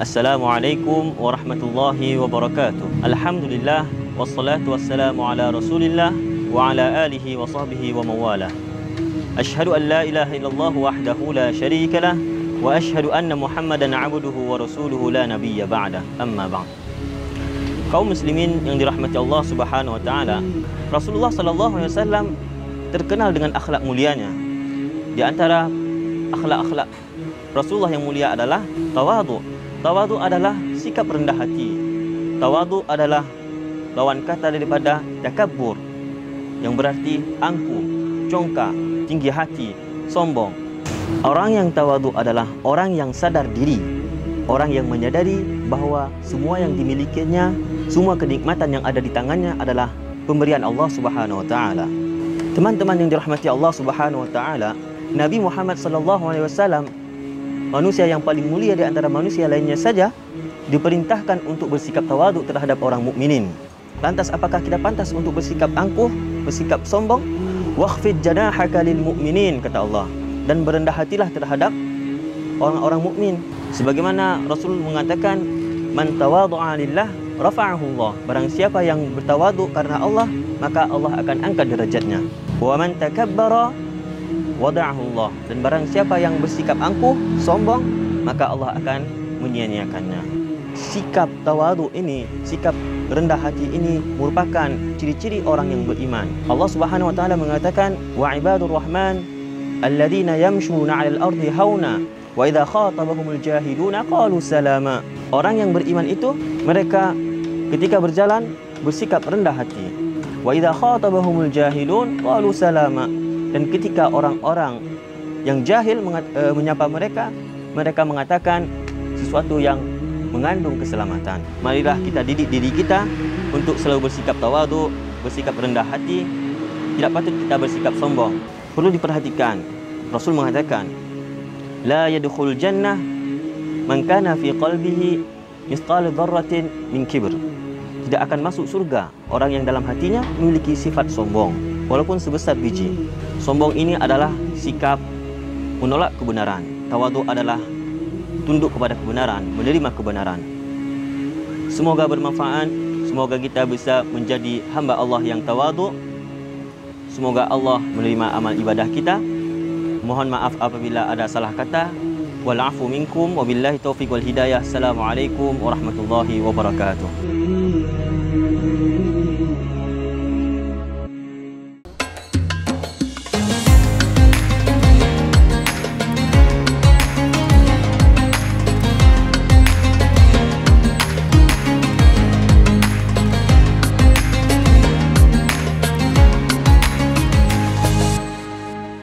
Assalamualaikum warahmatullahi wabarakatuh. Alhamdulillah wassalatu wassalamu ala Rasulillah wa ala alihi wa sahbihi wa mawalah. Asyhadu an la ilaha illallah wahdahu la syarika lah wa asyhadu anna Muhammadan abduhu wa rasuluhu la nabiyya ba'dah. Amma ba'd. Kaum muslimin yang dirahmati Allah Subhanahu wa taala, Rasulullah sallallahu alaihi wasallam terkenal dengan akhlak mulianya. Di antara akhlak-akhlak Rasulullah yang mulia adalah tawadhu. Tawadhu adalah sikap rendah hati. Tawadhu adalah lawan kata daripada takabbur, yang berarti angkuh, congkak, tinggi hati, sombong. Orang yang tawadhu adalah orang yang sadar diri, orang yang menyadari bahawa semua yang dimilikinya, semua kenikmatan yang ada di tangannya adalah pemberian Allah Subhanahu wa taala. Teman-teman yang dirahmati Allah Subhanahu wa taala, Nabi Muhammad sallallahu alaihi wasallam, manusia yang paling mulia di antara manusia lainnya saja, diperintahkan untuk bersikap tawaduk terhadap orang mukminin. Lantas apakah kita pantas untuk bersikap angkuh, bersikap sombong? Wakhfid janahaka lil mu'minin, kata Allah, dan berendah hatilah terhadap orang-orang mukmin. Sebagaimana Rasul mengatakan, man tawadhu'a lillah rafa'ahu Allah. Barang siapa yang bertawaduk karena Allah, maka Allah akan angkat derajatnya. Wa man takabbara wada'ahu Allah. Dan barang siapa yang bersikap angkuh, sombong, maka Allah akan menyia-nyiakannya. Sikap tawadhu ini, sikap rendah hati ini merupakan ciri-ciri orang yang beriman. Allah Subhanahu wa taala mengatakan, wa ibadur rahman alladzina yamshuna 'alal ardi hauna wa idza khatabahumul jahiluna qalu salama. Orang yang beriman itu, mereka ketika berjalan bersikap rendah hati. Wa idza khatabahumul jahilun qalu salama. Dan ketika orang-orang yang jahil menyapa mereka, mereka mengatakan sesuatu yang mengandung keselamatan. Marilah kita didik diri kita untuk selalu bersikap tawadhu, bersikap rendah hati. Tidak patut kita bersikap sombong. Perlu diperhatikan, Rasul mengatakan, la yadkhul jannah man kana fi qalbihi mithqal dzarratin min kibr. Tidak akan masuk surga orang yang dalam hatinya memiliki sifat sombong, walaupun sebesar biji. Sombong ini adalah sikap menolak kebenaran. Tawadhu adalah tunduk kepada kebenaran, menerima kebenaran. Semoga bermanfaat. Semoga kita bisa menjadi hamba Allah yang tawadhu. Semoga Allah menerima amal ibadah kita. Mohon maaf apabila ada salah kata. Wal afu minkum wabillahi taufiq wal hidayah. Assalamualaikum warahmatullahi wabarakatuh.